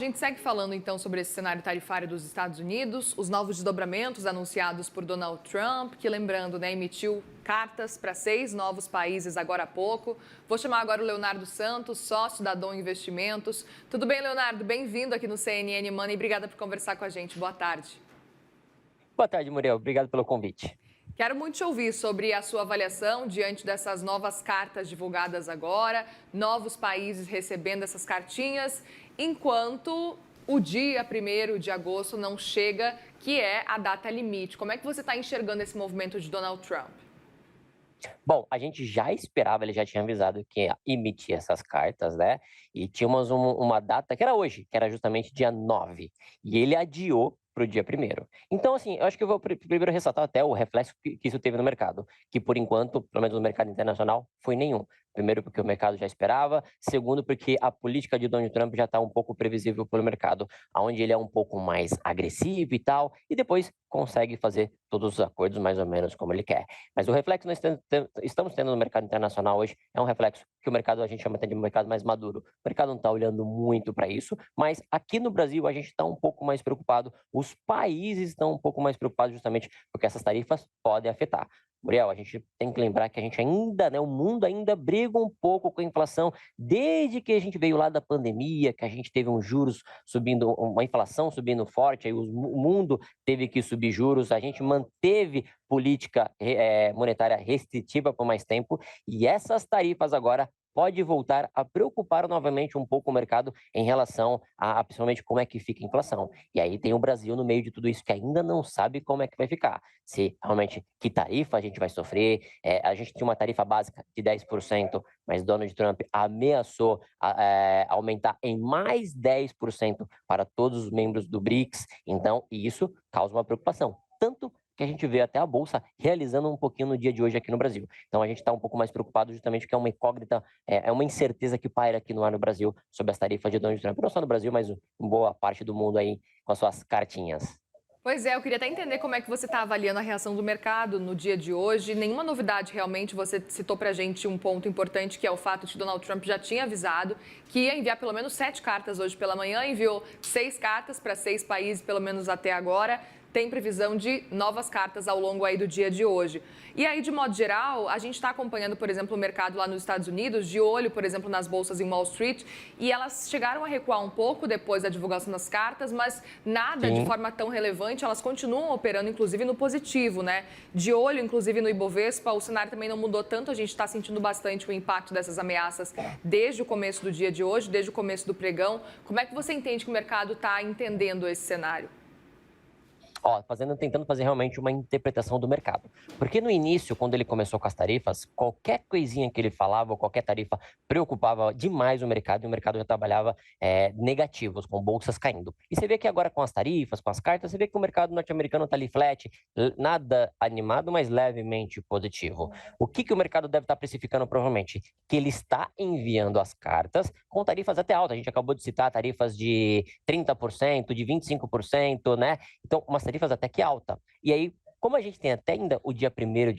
A gente segue falando então sobre esse cenário tarifário dos Estados Unidos, os novos desdobramentos anunciados por Donald Trump, que lembrando, emitiu cartas para 6 novos países agora há pouco. Vou chamar agora o Leonardo Santos, sócio da Dom Investimentos. Tudo bem, Leonardo? Bem-vindo aqui no CNN Money. Obrigada por conversar com a gente. Boa tarde. Boa tarde, Muriel. Obrigado pelo convite. Quero muito te ouvir sobre a sua avaliação diante dessas novas cartas divulgadas agora, novos países recebendo essas cartinhas, enquanto o dia 1º de agosto não chega, que é a data limite. Como é que você está enxergando esse movimento de Donald Trump? Bom, a gente já esperava, ele já tinha avisado que ia emitir essas cartas, né? E tínhamos uma data que era hoje, que era justamente dia 9. E ele adiou para o dia 1º. Então, assim, eu acho que eu vou primeiro ressaltar até o reflexo que isso teve no mercado, que por enquanto, pelo menos no mercado internacional, foi nenhum. Primeiro, porque o mercado já esperava. Segundo, porque a política de Donald Trump já está um pouco previsível pelo mercado, onde ele é um pouco mais agressivo e tal, e depois consegue fazer todos os acordos mais ou menos como ele quer. Mas o reflexo que nós estamos tendo no mercado internacional hoje é um reflexo que o mercado, a gente chama até de mercado mais maduro. O mercado não está olhando muito para isso, mas aqui no Brasil a gente está um pouco mais preocupado, os países estão um pouco mais preocupados justamente porque essas tarifas podem afetar. Muriel, a gente tem que lembrar que a gente ainda, o mundo ainda briga um pouco com a inflação, desde que a gente veio lá da pandemia, que a gente teve uns juros subindo, uma inflação subindo forte, aí o mundo teve que subir juros, a gente manteve política monetária restritiva por mais tempo, e essas tarifas agora pode voltar a preocupar novamente um pouco o mercado em relação a principalmente como é que fica a inflação. E aí tem o Brasil no meio de tudo isso que ainda não sabe como é que vai ficar. Se realmente que tarifa a gente vai sofrer. A gente tinha uma tarifa básica de 10%, mas Donald Trump ameaçou aumentar em mais 10% para todos os membros do BRICS. Então, isso causa uma preocupação. Tanto que a gente vê até a Bolsa realizando um pouquinho no dia de hoje aqui no Brasil. Então, a gente está um pouco mais preocupado justamente porque é uma incógnita, é uma incerteza que paira aqui no ar no Brasil sobre as tarifas de Donald Trump. Não só no Brasil, mas em boa parte do mundo aí com as suas cartinhas. Pois é, eu queria até entender como é que você está avaliando a reação do mercado no dia de hoje. Nenhuma novidade realmente, você citou para a gente um ponto importante, que é o fato de que Donald Trump já tinha avisado que ia enviar pelo menos 7 cartas hoje pela manhã, enviou 6 cartas para 6 países, pelo menos até agora. Tem previsão de novas cartas ao longo aí do dia de hoje. E aí, de modo geral, a gente está acompanhando, por exemplo, o mercado lá nos Estados Unidos, de olho, por exemplo, nas bolsas em Wall Street, e elas chegaram a recuar um pouco depois da divulgação das cartas, mas nada Sim. de forma tão relevante, elas continuam operando, inclusive, no positivo, né? De olho, inclusive, no Ibovespa, o cenário também não mudou tanto, a gente está sentindo bastante o impacto dessas ameaças desde o começo do dia de hoje, desde o começo do pregão. Como é que você entende que o mercado está entendendo esse cenário? Tentando fazer realmente uma interpretação do mercado. Porque no início, quando ele começou com as tarifas, qualquer coisinha que ele falava, qualquer tarifa, preocupava demais o mercado e o mercado já trabalhava negativos, com bolsas caindo. E você vê que agora com as tarifas, com as cartas, você vê que o mercado norte-americano está ali flat, nada animado, mas levemente positivo. O que o mercado deve estar precificando provavelmente? Que ele está enviando as cartas com tarifas até altas. A gente acabou de citar tarifas de 30%, de 25%, né? Então, umas tarifas até que alta. E aí, como a gente tem até ainda o dia 1º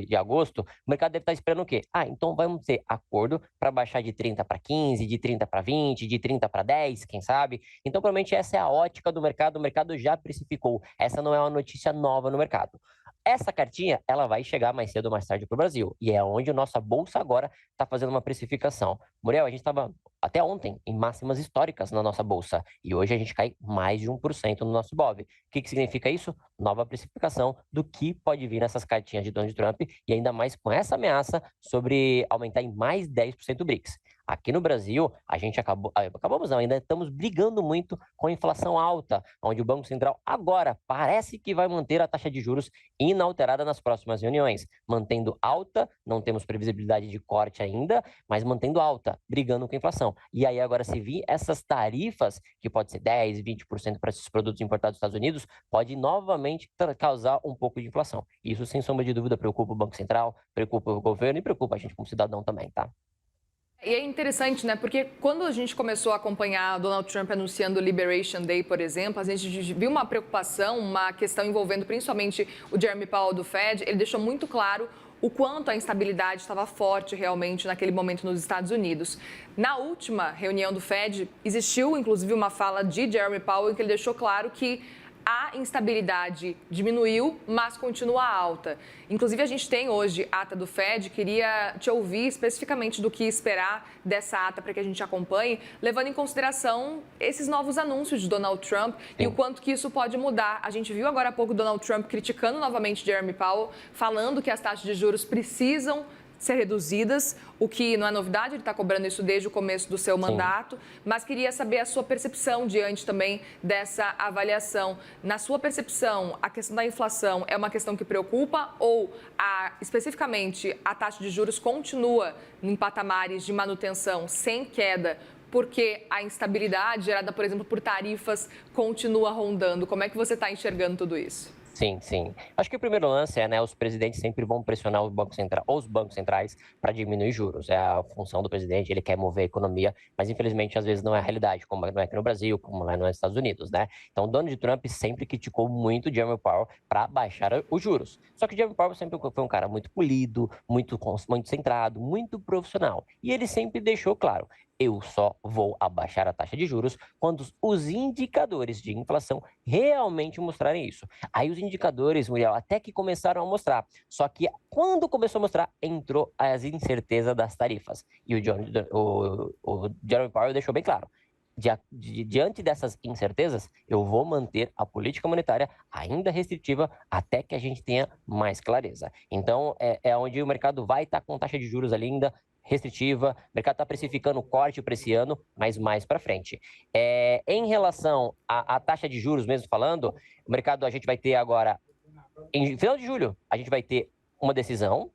de agosto, o mercado deve estar esperando o quê? Então vamos ter acordo para baixar de 30 para 15, de 30 para 20, de 30 para 10, quem sabe? Então, provavelmente essa é a ótica do mercado, o mercado já precificou. Essa não é uma notícia nova no mercado. Essa cartinha, ela vai chegar mais cedo ou mais tarde para o Brasil. E é onde a nossa bolsa agora está fazendo uma precificação. Muriel, a gente estava até ontem em máximas históricas na nossa bolsa. E hoje a gente cai mais de 1% no nosso BOV. O que significa isso? Nova precificação do que pode vir nessas cartinhas de Donald Trump. E ainda mais com essa ameaça sobre aumentar em mais 10% o BRICS. Aqui no Brasil, a gente acabamos não, ainda estamos brigando muito com a inflação alta, onde o Banco Central agora parece que vai manter a taxa de juros inalterada nas próximas reuniões. Mantendo alta, não temos previsibilidade de corte ainda, mas mantendo alta, brigando com a inflação. E aí agora se vir essas tarifas, que pode ser 10, 20% para esses produtos importados dos Estados Unidos, pode novamente causar um pouco de inflação. Isso, sem sombra de dúvida, preocupa o Banco Central, preocupa o governo e preocupa a gente como cidadão também, tá? E é interessante, né? Porque quando a gente começou a acompanhar Donald Trump anunciando o Liberation Day, por exemplo, a gente viu uma preocupação, uma questão envolvendo principalmente o Jeremy Powell do Fed. Ele deixou muito claro o quanto a instabilidade estava forte realmente naquele momento nos Estados Unidos. Na última reunião do Fed, existiu inclusive uma fala de Jeremy Powell em que ele deixou claro que a instabilidade diminuiu, mas continua alta. Inclusive, a gente tem hoje a ata do Fed. Queria te ouvir especificamente do que esperar dessa ata para que a gente acompanhe, levando em consideração esses novos anúncios de Donald Trump e o quanto que isso pode mudar. A gente viu agora há pouco Donald Trump criticando novamente Jeremy Powell, falando que as taxas de juros precisam ser reduzidas, o que não é novidade, ele está cobrando isso desde o começo do seu mandato, mas queria saber a sua percepção diante também dessa avaliação. Na sua percepção, a questão da inflação é uma questão que preocupa ou, especificamente, a taxa de juros continua em patamares de manutenção sem queda, porque a instabilidade gerada, por exemplo, por tarifas continua rondando? Como é que você está enxergando tudo isso? Sim, sim. Acho que o primeiro lance é, né, os presidentes sempre vão pressionar os bancos centrais para diminuir juros. É a função do presidente, ele quer mover a economia, mas infelizmente às vezes não é a realidade, como não é aqui no Brasil, como lá nos Estados Unidos, né? Então, o Donald Trump sempre criticou muito Jeremy Powell para baixar os juros. Só que Jeremy Powell sempre foi um cara muito polido, muito centrado, muito profissional. E ele sempre deixou claro: eu só vou abaixar a taxa de juros quando os indicadores de inflação realmente mostrarem isso. Aí os indicadores, Muriel, até que começaram a mostrar. Só que quando começou a mostrar, entrou as incertezas das tarifas. E o Jeremy Powell deixou bem claro: diante dessas incertezas, eu vou manter a política monetária ainda restritiva até que a gente tenha mais clareza. Então, é onde o mercado vai estar com taxa de juros ali ainda restritiva, o mercado está precificando corte para esse ano, mas mais para frente. Em relação à taxa de juros, mesmo falando, o mercado, a gente vai ter agora, em final de julho, a gente vai ter uma decisão,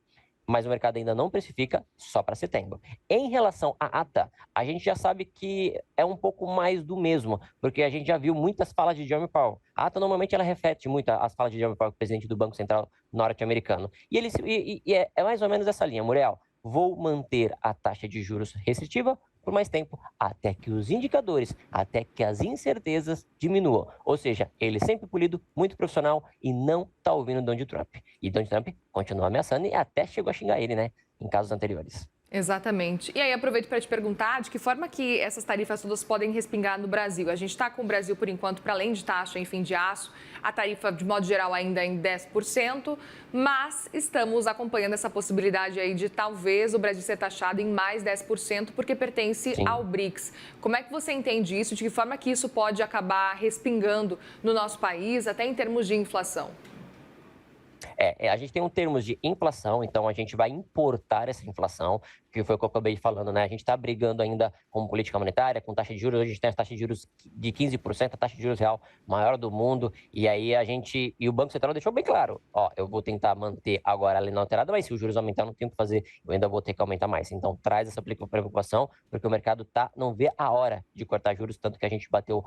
mas o mercado ainda não precifica, só para setembro. Em relação à ata, a gente já sabe que é um pouco mais do mesmo, porque a gente já viu muitas falas de Jeremy Powell. A ata, normalmente, ela reflete muito as falas de Jeremy Powell, presidente do Banco Central norte-americano. E é mais ou menos essa linha, Muriel. Vou manter a taxa de juros restritiva por mais tempo, até que os indicadores, até que as incertezas diminuam. Ou seja, ele sempre polido, muito profissional e não está ouvindo Donald Trump. E Donald Trump continua ameaçando e até chegou a xingar ele, né, em casos anteriores. Exatamente. E aí, aproveito para te perguntar de que forma que essas tarifas todas podem respingar no Brasil. A gente está com o Brasil, por enquanto, para além de taxa, enfim, de aço, a tarifa, de modo geral, ainda em 10%, mas estamos acompanhando essa possibilidade aí de talvez o Brasil ser taxado em mais 10%, porque pertence ao BRICS. Como é que você entende isso? De que forma que isso pode acabar respingando no nosso país, até em termos de inflação? A gente tem um termos de inflação, então a gente vai importar essa inflação, que foi o que eu acabei falando, né? A gente está brigando ainda com política monetária, com taxa de juros. Hoje a gente tem a taxa de juros de 15%, a taxa de juros real maior do mundo. E aí e o Banco Central deixou bem claro: ó, eu vou tentar manter agora a lei não alterada, mas se os juros aumentar, não tem o que fazer, eu ainda vou ter que aumentar mais. Então traz essa preocupação, porque o mercado não vê a hora de cortar juros, tanto que a gente bateu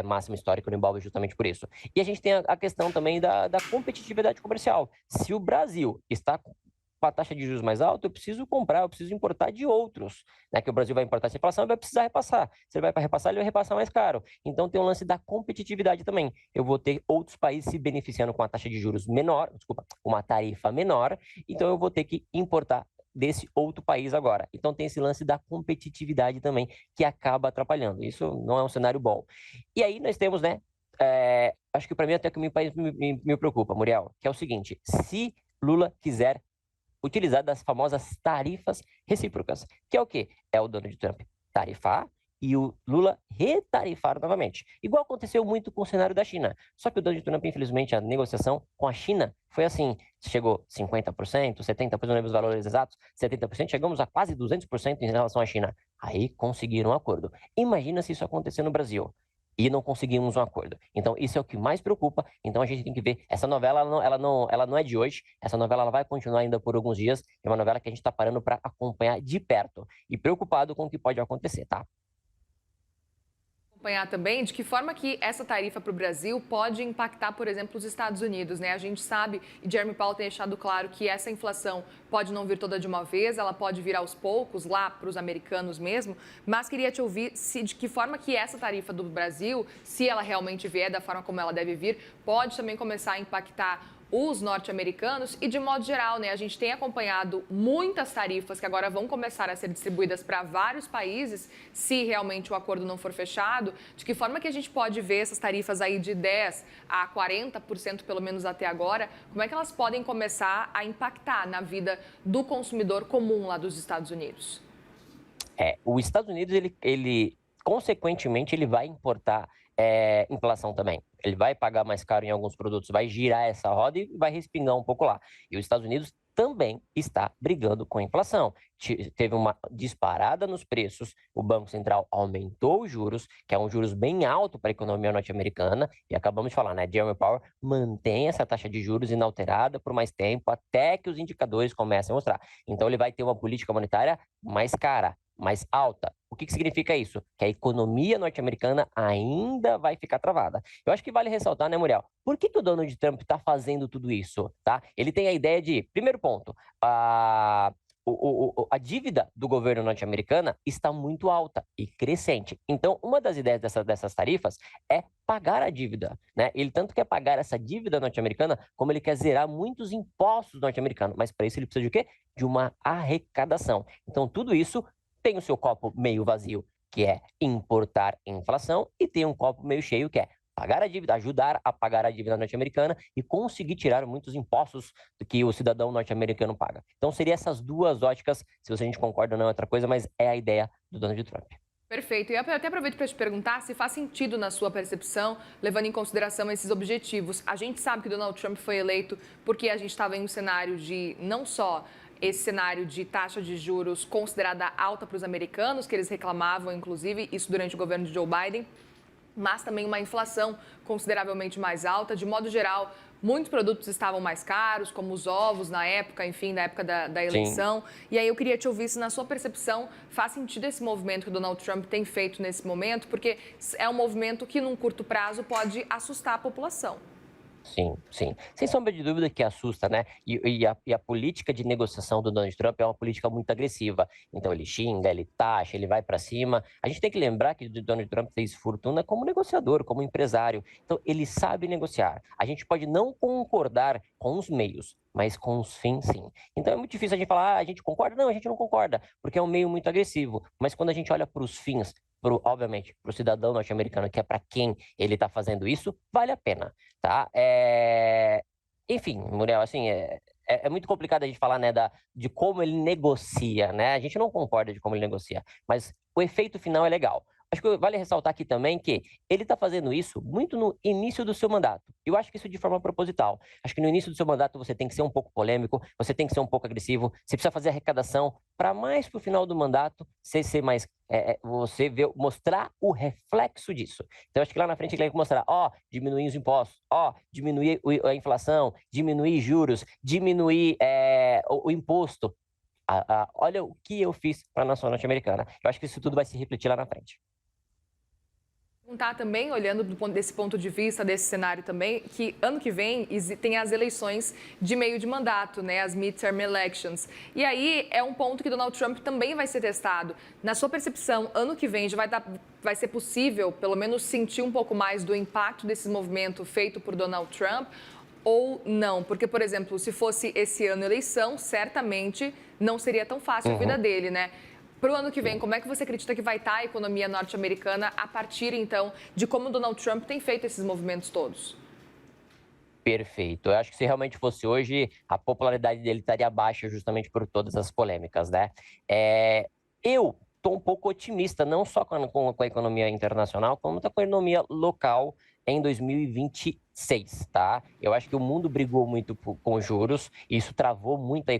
máximo histórico no Ibovespa justamente por isso. E a gente tem a questão também da competitividade comercial. Se o Brasil está com a taxa de juros mais alta, eu preciso comprar, eu preciso importar de outros, né? Que o Brasil vai importar essa inflação e vai precisar repassar. Se ele vai para repassar, ele vai repassar mais caro. Então tem um lance da competitividade também. Eu vou ter outros países se beneficiando com a taxa de juros menor, uma tarifa menor, então eu vou ter que importar desse outro país agora. Então tem esse lance da competitividade também, que acaba atrapalhando. Isso não é um cenário bom. E aí nós temos, né? Acho que para mim até que me preocupa, Muriel, que é o seguinte: se Lula quiser utilizar das famosas tarifas recíprocas, que é o quê? É o Donald Trump tarifar e o Lula retarifar novamente. Igual aconteceu muito com o cenário da China. Só que o Donald Trump, infelizmente, a negociação com a China foi assim: chegou 50%, 70%, não lembro os valores exatos, 70%, chegamos a quase 200% em relação à China. Aí conseguiram um acordo. Imagina se isso acontecer no Brasil e não conseguimos um acordo. Então, isso é o que mais preocupa. Então, a gente tem que ver. Essa novela, ela não é de hoje. Essa novela ela vai continuar ainda por alguns dias. É uma novela que a gente está parando para acompanhar de perto e preocupado com o que pode acontecer, tá? Acompanhar também de que forma que essa tarifa para o Brasil pode impactar, por exemplo, os Estados Unidos, né? A gente sabe, e Jeremy Powell tem deixado claro, que essa inflação pode não vir toda de uma vez, ela pode vir aos poucos, lá para os americanos mesmo, mas queria te ouvir de que forma que essa tarifa do Brasil, se ela realmente vier da forma como ela deve vir, pode também começar a impactar os norte-americanos e, de modo geral, né, a gente tem acompanhado muitas tarifas que agora vão começar a ser distribuídas para vários países, se realmente o acordo não for fechado. De que forma que a gente pode ver essas tarifas aí de 10% a 40%, pelo menos até agora, como é que elas podem começar a impactar na vida do consumidor comum lá dos Estados Unidos? Os Estados Unidos, consequentemente, ele vai importar inflação também. Ele vai pagar mais caro em alguns produtos, vai girar essa roda e vai respingar um pouco lá. E os Estados Unidos também está brigando com a inflação. Teve uma disparada nos preços, o Banco Central aumentou os juros, que é um juros bem alto para a economia norte-americana, e acabamos de falar, né? Jerome Powell mantém essa taxa de juros inalterada por mais tempo, até que os indicadores comecem a mostrar. Então, ele vai ter uma política monetária mais cara, mais alta. O que significa isso? Que a economia norte-americana ainda vai ficar travada. Eu acho que vale ressaltar, né, Muriel? Por que o Donald Trump está fazendo tudo isso? Tá? Ele tem a ideia de, primeiro ponto, a dívida do governo norte-americana está muito alta e crescente. Então, uma das ideias dessas tarifas é pagar a dívida, né? Ele tanto quer pagar essa dívida norte-americana, como ele quer zerar muitos impostos norte-americanos. Mas para isso ele precisa de quê? De uma arrecadação. Então, tudo isso tem o seu copo meio vazio, que é importar inflação, e tem um copo meio cheio, que é pagar a dívida, ajudar a pagar a dívida norte-americana e conseguir tirar muitos impostos do que o cidadão norte-americano paga. Então, seriam essas duas óticas, se a gente concorda ou não é outra coisa, mas é a ideia do Donald Trump. Perfeito. E eu até aproveito para te perguntar se faz sentido na sua percepção, levando em consideração esses objetivos. A gente sabe que Donald Trump foi eleito porque a gente estava em um cenário de não só esse cenário de taxa de juros considerada alta para os americanos, que eles reclamavam, inclusive, isso durante o governo de Joe Biden, mas também uma inflação consideravelmente mais alta. De modo geral, muitos produtos estavam mais caros, como os ovos na época, enfim, na época da eleição. Sim. E aí eu queria te ouvir se, na sua percepção, faz sentido esse movimento que o Donald Trump tem feito nesse momento, porque é um movimento que, num curto prazo, pode assustar a população. Sim, sim. Sem sombra de dúvida que assusta, né? E a política de negociação do Donald Trump é uma política muito agressiva. Então, ele xinga, ele taxa, ele vai para cima. A gente tem que lembrar que o Donald Trump fez fortuna como negociador, como empresário. Então, ele sabe negociar. A gente pode não concordar com os meios, mas com os fins, sim. Então, é muito difícil a gente falar, a gente concorda? Não, a gente não concorda, porque é um meio muito agressivo. Mas quando a gente olha para os fins, obviamente, para o cidadão norte-americano, que é para quem ele está fazendo isso, vale a pena, tá? Enfim, Muriel, assim, é muito complicado a gente falar, né, de como ele negocia, né? A gente não concorda de como ele negocia, mas o efeito final é legal. Acho que vale ressaltar aqui também que ele está fazendo isso muito no início do seu mandato. Eu acho que isso de forma proposital. Acho que no início do seu mandato você tem que ser um pouco polêmico, você tem que ser um pouco agressivo, você precisa fazer arrecadação para mais para o final do mandato você ser mais, você mostrar o reflexo disso. Então acho que lá na frente ele tem que mostrar, diminuir os impostos, diminuir a inflação, diminuir juros, diminuir o imposto. Olha o que eu fiz para a nação norte-americana. Eu acho que isso tudo vai se refletir lá na frente. Perguntar também, olhando desse ponto de vista, desse cenário também, que ano que vem tem as eleições de meio de mandato, né, as midterm elections. E aí é um ponto que Donald Trump também vai ser testado. Na sua percepção, ano que vem já vai ser possível, pelo menos, sentir um pouco mais do impacto desse movimento feito por Donald Trump ou não? Porque, por exemplo, se fosse esse ano eleição, certamente não seria tão fácil a vida dele, né? Para o ano que vem, como é que você acredita que vai estar a economia norte-americana a partir, então, de como Donald Trump tem feito esses movimentos todos? Perfeito. Eu acho que se realmente fosse hoje, a popularidade dele estaria baixa justamente por todas as polêmicas, né? Eu estou um pouco otimista, não só com a economia internacional, como com a economia local em 2026, tá? Eu acho que o mundo brigou muito com juros, e isso travou muito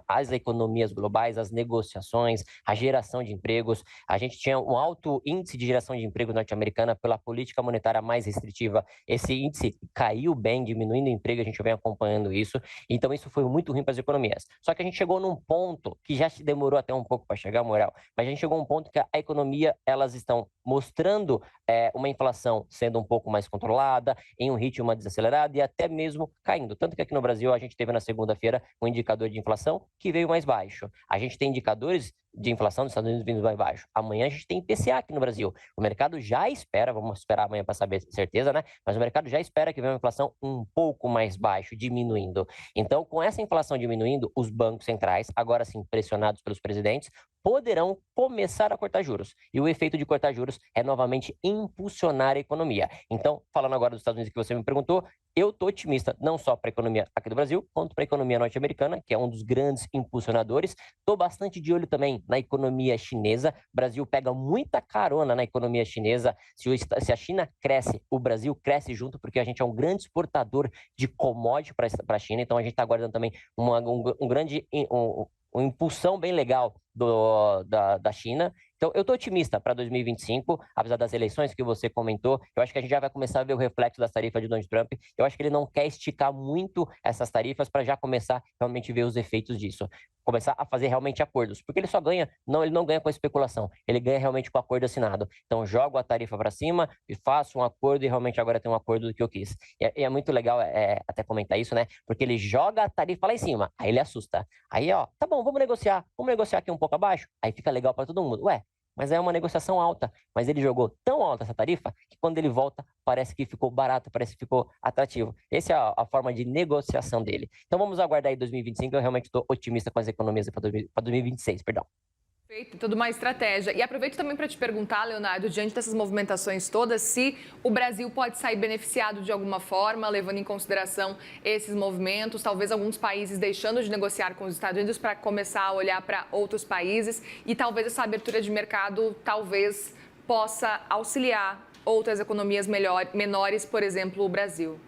as economias globais, as negociações, a geração de empregos. A gente tinha um alto índice de geração de emprego norte-americana pela política monetária mais restritiva. Esse índice caiu bem, diminuindo o emprego, a gente vem acompanhando isso. Então, isso foi muito ruim para as economias. Só que a gente chegou num ponto que já demorou até um pouco para chegar, Moral, mas a gente chegou a um ponto que a economia, elas estão mostrando uma inflação sendo um pouco mais controlada, em um ritmo mais desacelerado e até mesmo caindo. Tanto que aqui no Brasil a gente teve na segunda-feira um indicador de inflação que veio mais baixo. A gente tem indicadores de inflação dos Estados Unidos vindo mais baixo. Amanhã a gente tem IPCA aqui no Brasil. O mercado já espera, vamos esperar amanhã para saber certeza, né? Mas o mercado já espera que venha uma inflação um pouco mais baixo, diminuindo. Então, com essa inflação diminuindo, os bancos centrais, agora sim pressionados pelos presidentes, poderão começar a cortar juros. E o efeito de cortar juros é novamente impulsionar a economia. Então, falando agora dos Estados Unidos que você me perguntou, eu estou otimista não só para a economia aqui do Brasil, quanto para a economia norte-americana, que é um dos grandes impulsionadores. Estou bastante de olho também na economia chinesa. O Brasil pega muita carona na economia chinesa. Se a China cresce, o Brasil cresce junto, porque a gente é um grande exportador de commodity para a China. Então, a gente está aguardando também uma impulsão bem legal da China. Então, eu estou otimista para 2025, apesar das eleições que você comentou. Eu acho que a gente já vai começar a ver o reflexo das tarifas de Donald Trump. Eu acho que ele não quer esticar muito essas tarifas para já começar realmente ver os efeitos disso. Começar a fazer realmente acordos, porque ele só ganha, ele não ganha com a especulação, ele ganha realmente com o acordo assinado. Então, jogo a tarifa para cima e faço um acordo e realmente agora tem um acordo do que eu quis. E é muito legal até comentar isso, né? Porque ele joga a tarifa lá em cima, aí ele assusta. Aí, ó, tá bom, vamos negociar aqui um pouco abaixo, aí fica legal para todo mundo. Ué, mas é uma negociação alta. Mas ele jogou tão alta essa tarifa que quando ele volta, parece que ficou barato, parece que ficou atrativo. Essa é a forma de negociação dele. Então vamos aguardar aí 2025. Eu realmente estou otimista com as economias para 2026, perdão. Perfeito, tudo uma estratégia. E aproveito também para te perguntar, Leonardo, diante dessas movimentações todas, se o Brasil pode sair beneficiado de alguma forma, levando em consideração esses movimentos, talvez alguns países deixando de negociar com os Estados Unidos para começar a olhar para outros países e talvez essa abertura de mercado talvez possa auxiliar outras economias menores, por exemplo, o Brasil.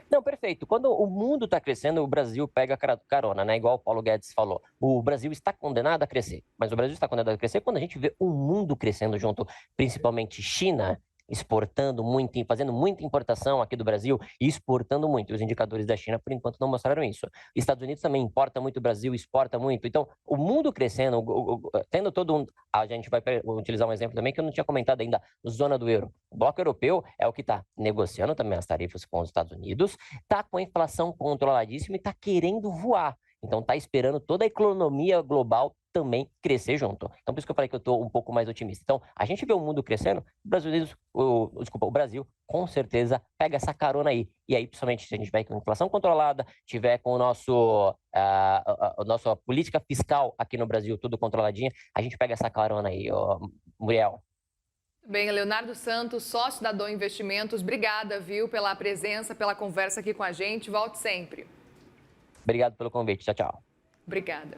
Não, perfeito. Quando o mundo está crescendo, o Brasil pega carona, né? Igual o Paulo Guedes falou. O Brasil está condenado a crescer. Mas o Brasil está condenado a crescer quando a gente vê o mundo crescendo junto, principalmente China exportando muito, fazendo muita importação aqui do Brasil e exportando muito. Os indicadores da China, por enquanto, não mostraram isso. Estados Unidos também importa muito, o Brasil exporta muito. Então, o mundo crescendo, tendo todo um... A gente vai utilizar um exemplo também que eu não tinha comentado ainda, zona do euro. O bloco europeu é o que está negociando também as tarifas com os Estados Unidos, está com a inflação controladíssima e está querendo voar. Então, está esperando toda a economia global também crescer junto. Então, por isso que eu falei que eu estou um pouco mais otimista. Então, a gente vê o mundo crescendo, o Brasil, com certeza, pega essa carona aí. E aí, principalmente, se a gente tiver com a inflação controlada, tiver com a nossa política fiscal aqui no Brasil tudo controladinha, a gente pega essa carona aí, Muriel. Bem, Leonardo Santos, sócio da Dom Investimentos, obrigada, viu, pela presença, pela conversa aqui com a gente. Volte sempre. Obrigado pelo convite. Tchau, tchau. Obrigada.